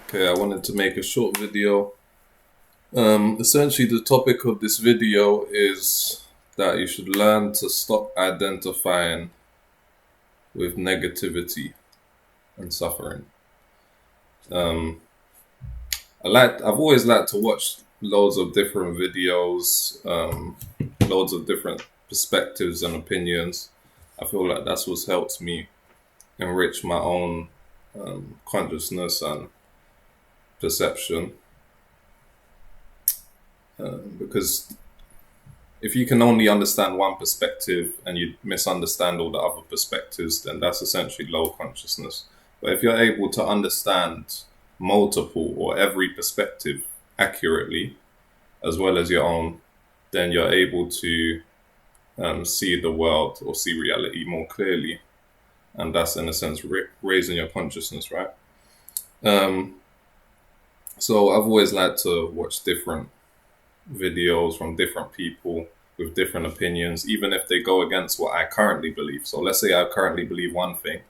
Okay, I wanted to make a short video. Essentially, the topic of this video is that you should learn to stop identifying with negativity and suffering. Um, I've always liked to watch loads of different videos, loads of different perspectives and opinions. I feel like that's what's helped me enrich my own consciousness and perception. Because if you can only understand one perspective and you misunderstand all the other perspectives, then that's essentially low consciousness. But if you're able to understand multiple or every perspective accurately, as well as your own, then you're able to see the world or see reality more clearly. And that's, in a sense, raising your consciousness, right? So I've always liked to watch different videos from different people with different opinions, even if they go against what I currently believe. So let's say I currently believe one thing,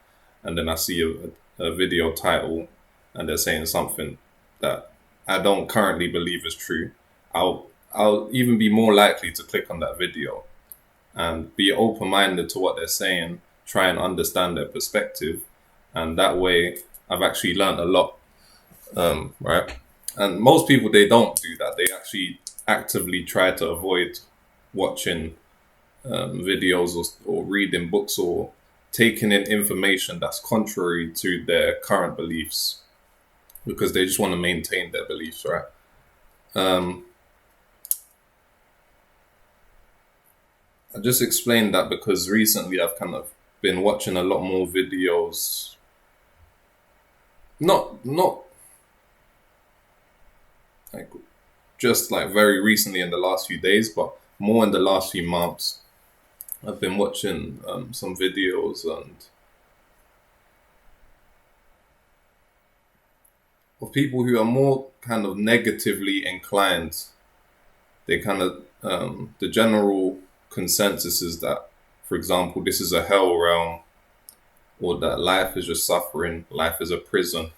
and then I see a video title and they're saying something that I don't currently believe is true. I'll even be more likely to click on that video and be open-minded to what they're saying, try and understand their perspective, and that way I've actually learned a lot, right? And most people, they don't do that. They actually actively try to avoid watching videos or reading books or taking in information that's contrary to their current beliefs, because they just want to maintain their beliefs, right? I just explained that because recently I've kind of been watching a lot more videos, not like just like very recently in the last few days, but more in the last few months. I've been watching some videos and of people who are more kind of negatively inclined. They kind of the general consensus is that, for example, this is a hell realm, or that life is just suffering, life is a prison,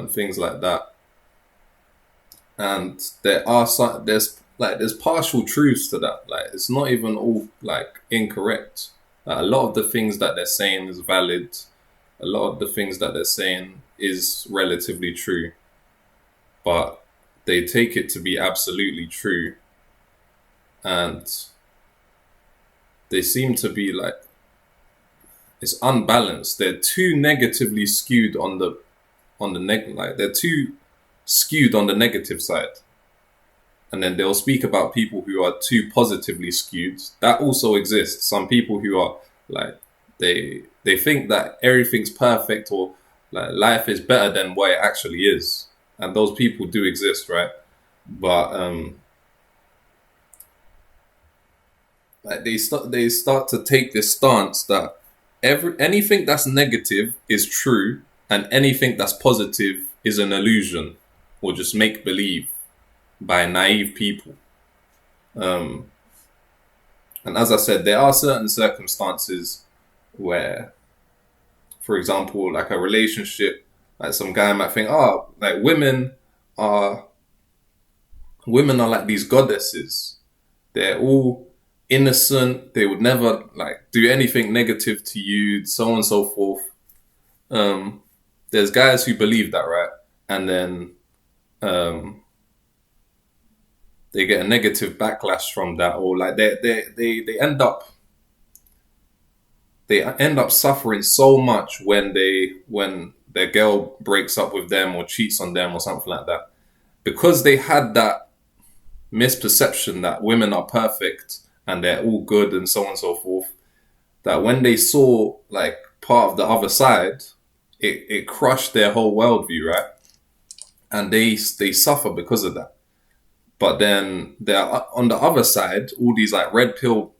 things like that. And there's partial truths to that. Like, it's not even all like incorrect. A lot of the things that they're saying is valid. A lot of the things that they're saying is relatively true, but they take it to be absolutely true, and they seem to be like, it's unbalanced. They're too negatively skewed on the like they're too skewed on the negative side. And then they'll speak about people who are too positively skewed. That also exists. Some people who are like, they think that everything's perfect, or like life is better than what it actually is. And those people do exist, right? But like they start to take this stance that anything that's negative is true, and anything that's positive is an illusion or just make believe by naive people. And as I said, there are certain circumstances where, for example, like a relationship, like some guy might think, oh, like are women are like these goddesses. They're all innocent. They would never like do anything negative to you, so on and so forth. There's guys who believe that, right? And then they get a negative backlash from that, or like they end up suffering so much when their girl breaks up with them or cheats on them or something like that, because they had that misperception that women are perfect and they're all good and so on and so forth, that when they saw like part of the other side, it crushed their whole worldview, right? And they suffer because of that. But then there are, on the other side, all these like red pill.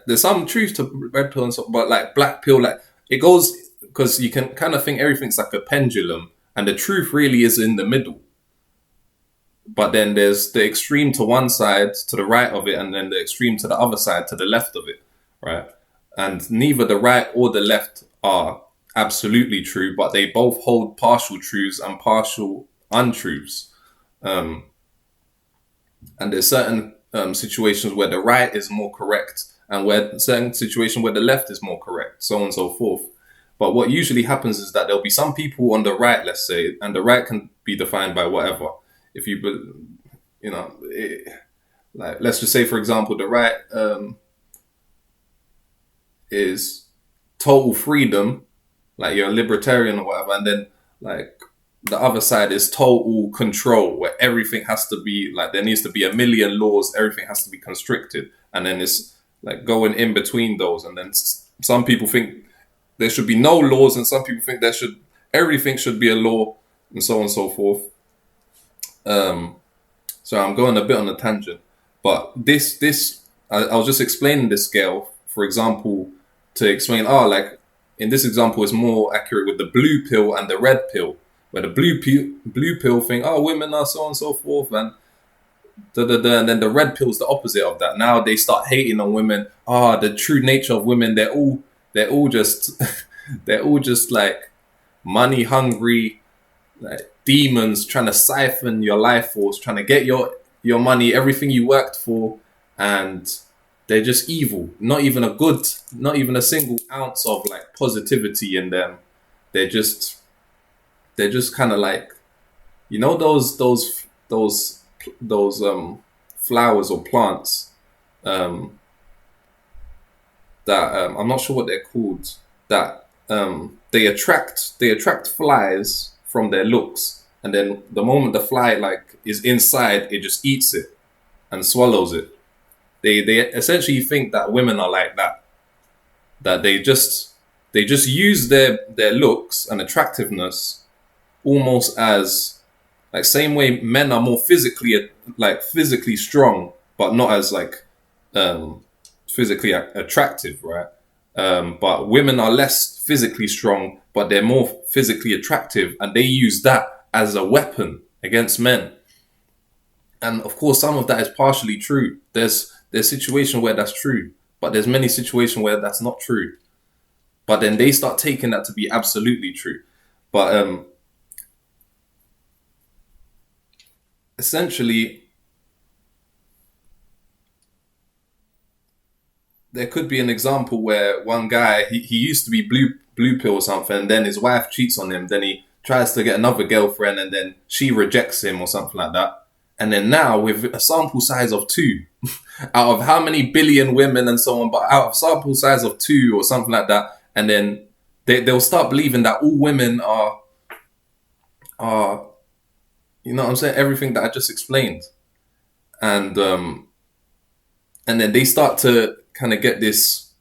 There's some truth to red pill and stuff, but like black pill, like it goes, because you can kind of think everything's like a pendulum, and the truth really is in the middle. But then there's the extreme to one side, to the right of it, and then the extreme to the other side, to the left of it, right? And neither the right or the left are absolutely true, but they both hold partial truths and partial untruths. Um, and there's certain situations where the right is more correct, and where certain situations where the left is more correct, so on and so forth. But what usually happens is that there'll be some people on the right, let's say, and the right can be defined by whatever. If you, you know, like let's just say, for example, the right is total freedom, like you're a libertarian or whatever, and then like the other side is total control, where everything has to be like there needs to be a million laws, everything has to be constricted, and then it's like going in between those, and then some people think there should be no laws, and some people think everything should be a law, and so on and so forth. So I'm going a bit on a tangent, but I was just explaining this scale, for example, to explain, like in this example, it's more accurate with the blue pill and the red pill, where the blue pill think, women are so on and so forth, and and then the red pill is the opposite of that. Now they start hating on women. The true nature of women, they're all just they're all just like money hungry, like demons trying to siphon your life force, trying to get your money, everything you worked for, and they're just evil. Not even a single ounce of like positivity in them. They're just kind of like, those flowers or plants that I'm not sure what they're called, that they attract flies from their looks, and then the moment the fly like is inside, it just eats it and swallows it. They essentially think that women are like that, that they just use their looks and attractiveness almost as like same way men are more physically strong, but not as like physically attractive, right? But women are less physically strong, but they're more physically attractive, and they use that as a weapon against men. And of course, some of that is partially true. There's situations where that's true, but there's many situations where that's not true. But then they start taking that to be absolutely true. But essentially, there could be an example where one guy, he used to be blue pill or something, and then his wife cheats on him, then he tries to get another girlfriend, and then she rejects him or something like that. And then now with a sample size of 2, out of how many billion women and so on, but out of sample size of 2 or something like that, and then they'll start believing that all women are, you know what I'm saying, everything that I just explained. And then they start to kind of get this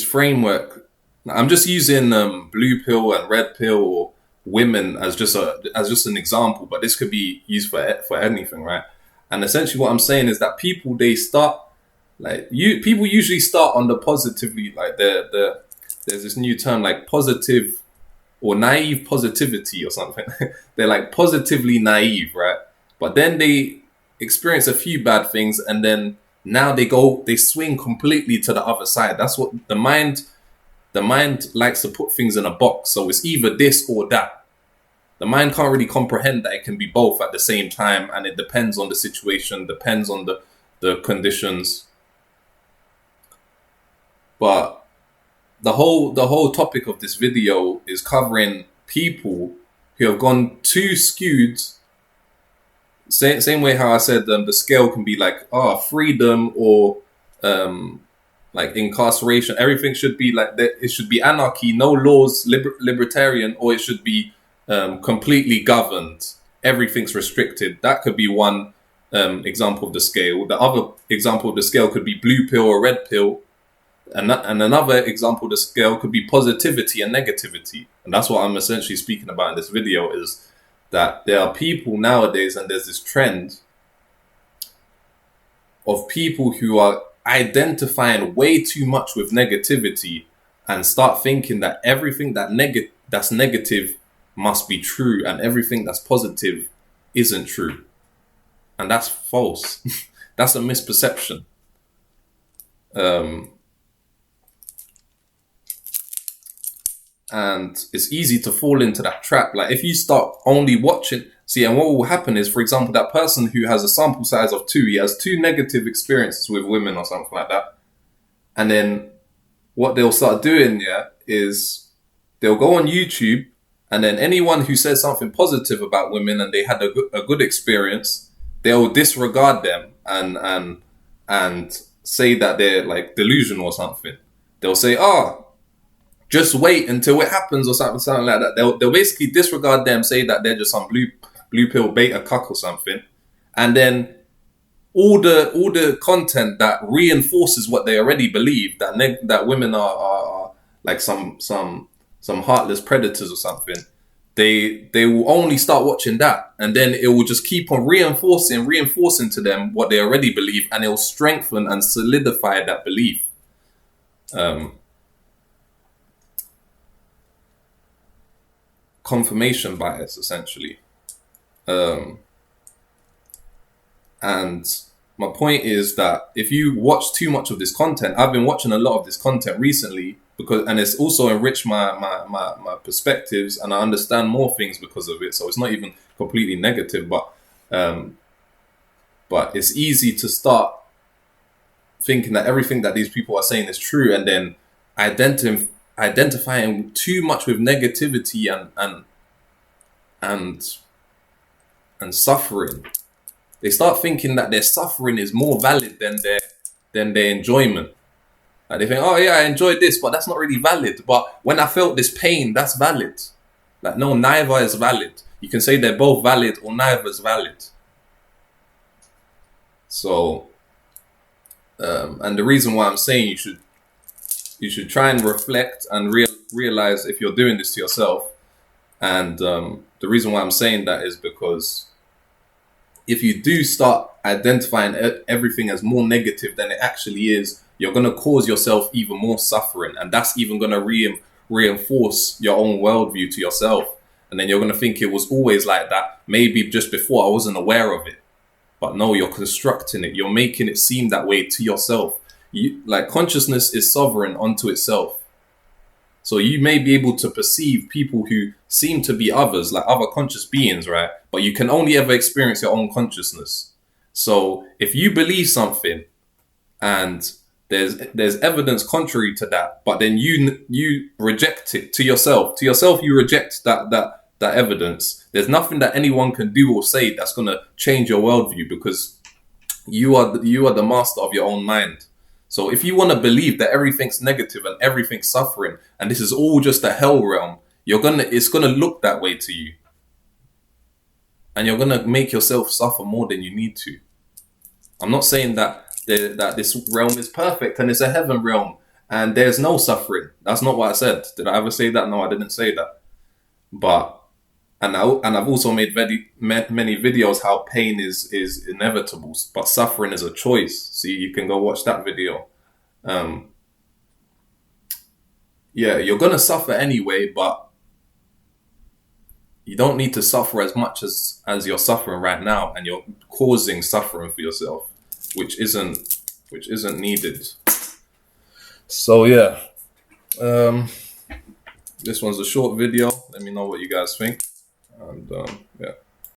framework. I'm just using blue pill and red pill or women as just an example, but this could be used for anything, right? And essentially, what I'm saying is that people people usually start on the positively, like there's this new term like positive or naive positivity or something. They're like positively naive, right? But then they experience a few bad things, and then now they swing completely to the other side. That's what the mind likes to put things in a box. So it's either this or that. The mind can't really comprehend that it can be both at the same time, and it depends on the situation, depends on the conditions. But the whole topic of this video is covering people who have gone too skewed. Same way how I said the scale can be like freedom or like incarceration. Everything should be like that. It should be anarchy, no laws, libertarian, or it should be completely governed. Everything's restricted. That could be one example of the scale. The other example of the scale could be blue pill or red pill. And another example of the scale could be positivity and negativity. And that's what I'm essentially speaking about in this video, is that there are people nowadays, and there's this trend of people who are identifying way too much with negativity and start thinking that everything that's negative must be true, and everything that's positive isn't true. And that's false. That's a misperception. and it's easy to fall into that trap. Like if you start only watching, and what will happen is, for example, that person who has a sample size of 2, he has 2 negative experiences with women or something like that. And then what they'll start doing, is they'll go on YouTube, and then anyone who says something positive about women and they had a good experience, they'll disregard them and say that they're like delusional or something. They'll say, just wait until it happens or something like that. They'll basically disregard them, say that they're just some blue pill beta cuck or something. And then all the content that reinforces what they already believe, that women are like some heartless predators or something, they will only start watching that, and then it will just keep on reinforcing to them what they already believe, and it will strengthen and solidify that belief. Confirmation bias, essentially. And my point is that if you watch too much of this content, I've been watching a lot of this content recently, and it's also enriched my perspectives, and I understand more things because of it. So it's not even completely negative, but it's easy to start thinking that everything that these people are saying is true, and then identifying too much with negativity and suffering. They start thinking that their suffering is more valid than their enjoyment. Like they think, oh yeah, I enjoyed this, but that's not really valid. But when I felt this pain, that's valid. Like no, neither is valid. You can say they're both valid or neither is valid. So, and the reason why I'm saying you should try and reflect and realize if you're doing this to yourself. And the reason why I'm saying that is because if you do start identifying everything as more negative than it actually is, you're going to cause yourself even more suffering. And that's even going to reinforce your own worldview to yourself. And then you're going to think it was always like that. Maybe just before I wasn't aware of it. But no, you're constructing it. You're making it seem that way to yourself. Like consciousness is sovereign unto itself. So you may be able to perceive people who seem to be others, like other conscious beings, right? But you can only ever experience your own consciousness. So if you believe something and there's evidence contrary to that, but then you reject it to yourself you reject that evidence. There's nothing that anyone can do or say that's going to change your worldview, because you are the master of your own mind. So if you want to believe that everything's negative and everything's suffering and this is all just a hell realm, it's gonna look that way to you. And you're gonna make yourself suffer more than you need to. I'm not saying that this realm is perfect and it's a heaven realm and there's no suffering. That's not what I said. Did I ever say that? No, I didn't say that. But and I've also made many videos how pain is inevitable, but suffering is a choice. So you can go watch that video. You're gonna suffer anyway, but you don't need to suffer as much as you're suffering right now, and you're causing suffering for yourself, which isn't needed. So yeah, this one's a short video. Let me know what you guys think. And yeah.